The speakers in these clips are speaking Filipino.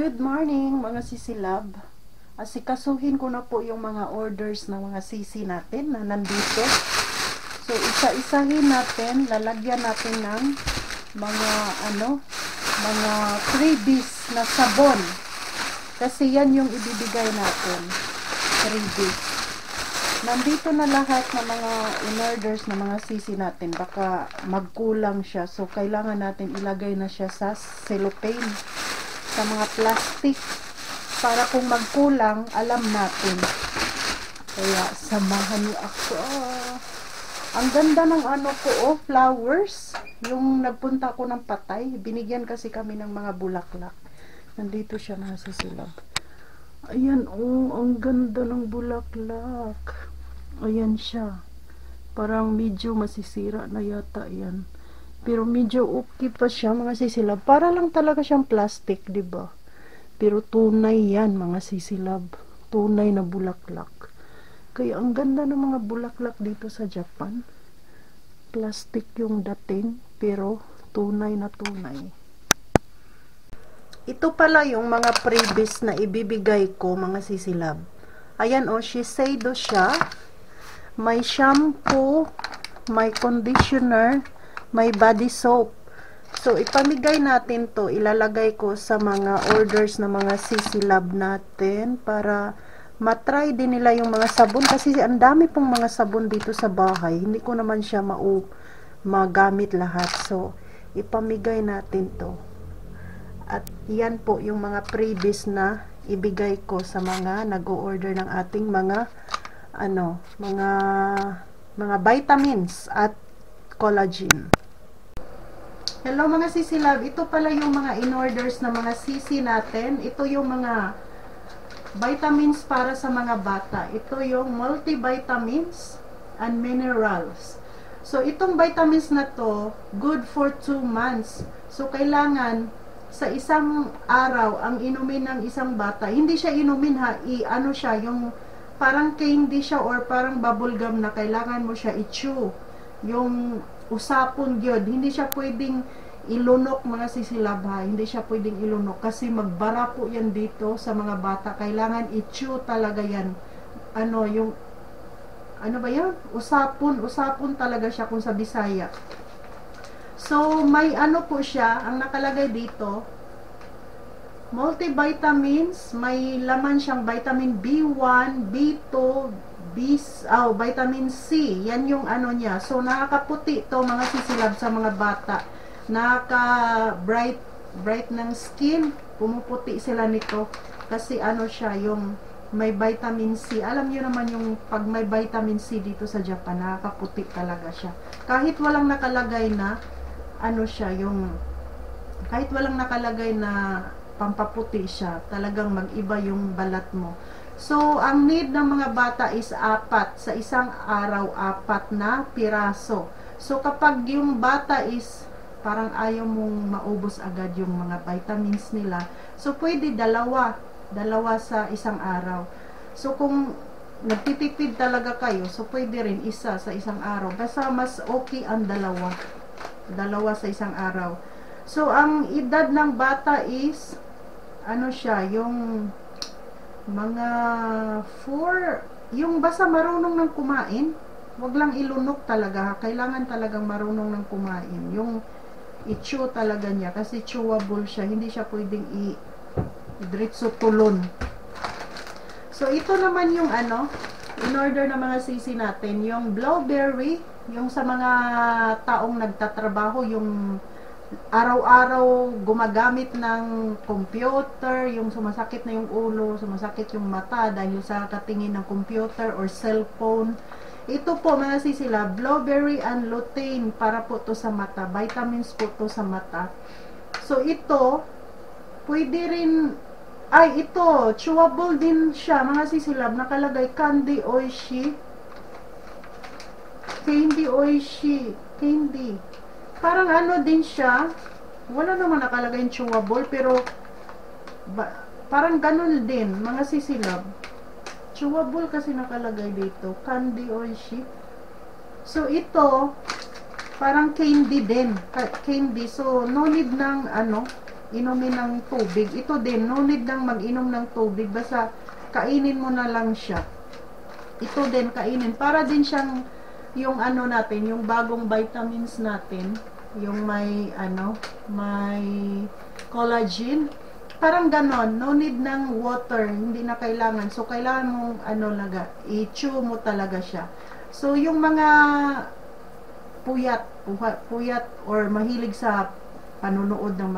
Good morning mga sisilab. Asikasuhin ko na po yung mga orders ng mga sisi natin na nandito. So isa-isahin natin, lalagyan natin ng mga freebies na sabon. Kasi yan yung ibibigay natin. Freebies. Nandito na lahat ng mga in-orders na mga sisi natin. Baka magkulang siya. So kailangan natin ilagay na siya sa cellophane, sa mga plastic, para kung magkulang, alam natin. Kaya samahan niyo ako. Ang ganda ng flowers. Yung nagpunta ko ng Patay, binigyan kasi kami ng mga bulaklak. Nandito siya mga sisilab. Ayan, ang ganda ng bulaklak. Ayan siya. Parang medyo masisira na yata yan. Pero medyo okay pa siya mga sisilab. Para lang talaga siyang plastic, 'di ba? Pero tunay yan mga sisilab. Tunay na bulaklak. Kaya ang ganda ng mga bulaklak dito sa Japan. Plastic yung dating, pero tunay na tunay. Ito pala yung mga freebies na ibibigay ko mga sisilab. Ayan Shiseido siya. May shampoo, may conditioner, may body soap. So, ipamigay natin to. Ilalagay ko sa mga orders na mga sisilab natin para matry din nila yung mga sabon. Kasi ang dami pong mga sabon dito sa bahay. Hindi ko naman siya magamit lahat. So, ipamigay natin to. At yan po yung mga freebies na ibigay ko sa mga nag-o-order ng ating mga vitamins at collagen. Hello mga sisilab, ito pala yung mga in-orders na mga sisi natin. Ito yung mga vitamins para sa mga bata. Ito yung multivitamins and minerals. So itong vitamins na to, good for 2 months. So kailangan sa isang araw ang inumin ng isang bata. Hindi siya inumin yung parang candy siya or parang bubble gum na kailangan mo siya i-chew. Yung usapon gyud, hindi siya pwedeng ilunok mga sisilab ha. Hindi siya pwedeng ilunok kasi magbara po yan dito sa mga bata. Kailangan i-chew talaga yan. Usapon talaga siya kung sa Bisaya. So may po siya, ang nakalagay dito, multivitamins, may laman siyang vitamin B1, B2, vitamin C. Yan yung niya. So nakakaputi to mga sisilab sa mga bata. Nakaka-bright ng skin. Pumuputi sila nito kasi siya yung may vitamin C. Alam niyo naman yung pag may vitamin C dito sa Japan, nakakaputi talaga siya. Kahit walang nakalagay na kahit walang nakalagay na pampaputi siya, talagang mag-iba yung balat mo. So, ang need ng mga bata is 4 sa isang araw, 4 na piraso. So, kapag yung bata is parang ayaw mong maubos agad yung mga vitamins nila, so pwede dalawa sa isang araw. So, kung nagtitipid talaga kayo, so pwede rin isa sa isang araw. Basta mas okay ang dalawa sa isang araw. So, ang edad ng bata is yung mga 4, yung basta marunong ng kumain, wag lang ilunok talaga, kailangan talagang marunong ng kumain, yung i-chew talaga niya, kasi chewable siya, hindi siya pwedeng i-diretso tulon. So ito naman yung in order ng mga sisi natin, yung blueberry, yung sa mga taong nagtatrabaho, yung araw-araw gumagamit ng computer, yung sumasakit na yung ulo, sumasakit yung mata dahil sa katingin ng computer or cellphone. Ito po mga sisila, blueberry and lutein, para po to sa mata, vitamins po to sa mata. So ito pwede rin, ito chewable din siya mga sisilab, nakalagay candy oishi, candy. Parang din siya, wala naman nakalagay yung chewable, pero parang ganun din mga sisilab. Chewable kasi nakalagay dito, candy oishi. So ito parang candy din, candy. So no need ng inumin ng tubig. Ito din, no need nang mag-inom ng tubig. Basta kainin mo na lang siya. Ito din, kainin. Para din siyang yung ano natin, yung bagong vitamins natin. Yung may, may collagen. Parang ganon. No need ng water. Hindi na kailangan. So, kailangan mong, i-chew mo talaga siya. So, yung mga puyat or mahilig sa panunood ng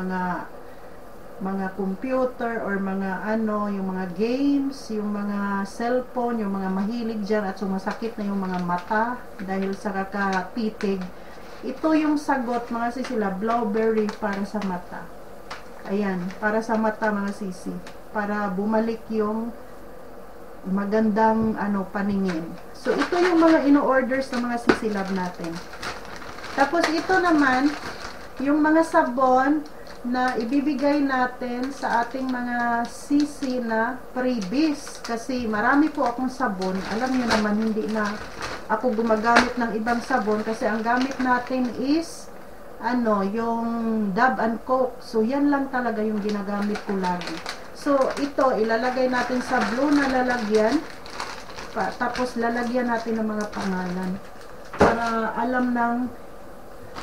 mga computer or mga yung mga games, yung mga cellphone, yung mga mahilig dyan at sumasakit na yung mga mata dahil sa kakatitig. Ito yung sagot mga sisila, Blowberry para sa mata. Ayan, para sa mata mga sisi. Para bumalik yung magandang paningin. So, ito yung mga ino-orders ng mga sisilab natin. Tapos, ito naman, yung mga sabon na ibibigay natin sa ating mga sisi na freebies. Kasi marami po akong sabon. Alam niyo naman, hindi na ako gumagamit ng ibang sabon kasi ang gamit natin is yung Dove and Coke. So, yan lang talaga yung ginagamit ko lagi. So, ito, ilalagay natin sa blue na lalagyan. Tapos, lalagyan natin ng mga pangalan. Para alam ng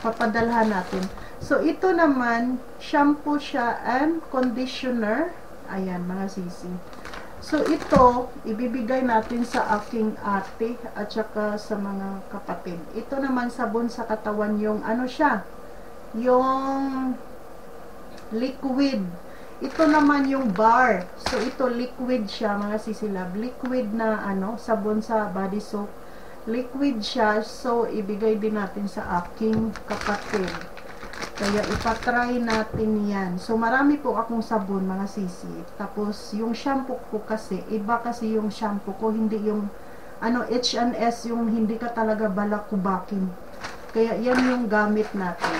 papadalhan natin. So, ito naman, shampoo siya and conditioner. Ayan, mga sisi. So, ito, ibibigay natin sa aking ate at saka sa mga kapatid. Ito naman, sabon sa katawan, yung siya, yung liquid. Ito naman yung bar. So, ito liquid siya, mga sisilab. Liquid na sabon sa body soap. Liquid siya. So, ibigay din natin sa aking kapatid. Kaya, ipatry natin yan. So, marami po akong sabon, mga sisi. Tapos, yung shampoo ko kasi, iba kasi yung shampoo ko, hindi yung H&S, yung hindi ka talaga balakubakin. Kaya, yan yung gamit natin.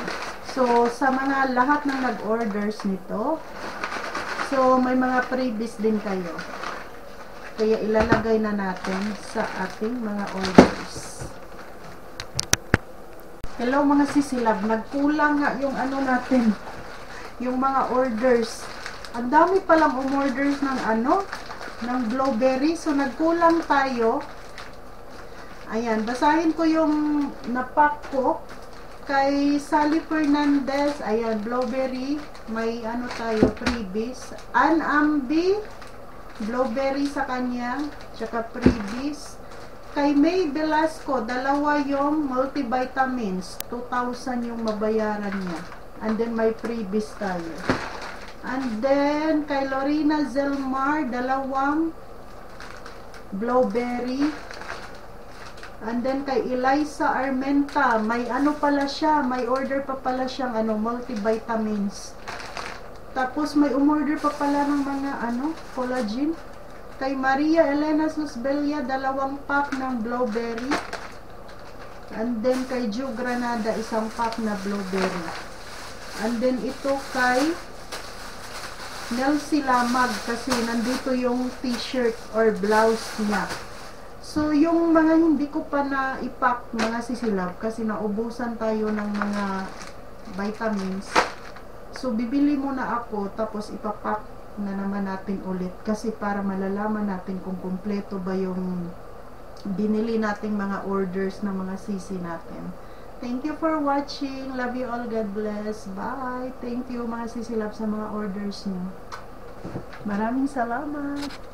So, sa mga lahat ng nag-orders nito, so, may mga freebies din kayo. Kaya, ilalagay na natin sa ating mga orders. Hello mga sisilab, nagkulang nga yung natin, yung mga orders. Ang dami palang umorders ng ng Blowberry. So, nagkulang tayo. Ayan, basahin ko yung napak ko. Kay Sally Fernandez, ayan, Blowberry, may tayo, freebies. Anambi, Blowberry sa kanya, tsaka freebies. Kay May Velasco, dalawa yung multivitamins, 2,000 yung mabayaran niya. And then may freebies tayo. And then, kay Lorena Zelmar, dalawang Blowberry. And then kay Eliza Armenta, may pala siya, may order pa pala siyang multivitamins. Tapos may umorder pa pala ng mga collagen. Kay Maria Elena Susbelia, dalawang pack ng Blowberry. And then kay Joe Granada, isang pack na Blowberry. And then ito kay Nelsie Lamag kasi nandito yung t-shirt or blouse niya. So, yung mga hindi ko pa na-ipack, mga sisilab, kasi naubusan tayo ng mga vitamins. So, bibili muna ako, tapos ipapack na naman natin ulit. Kasi para malalaman natin kung kumpleto ba yung binili nating mga orders ng mga sisi natin. Thank you for watching. Love you all. God bless. Bye. Thank you mga sisilab sa mga orders niyo. Maraming salamat.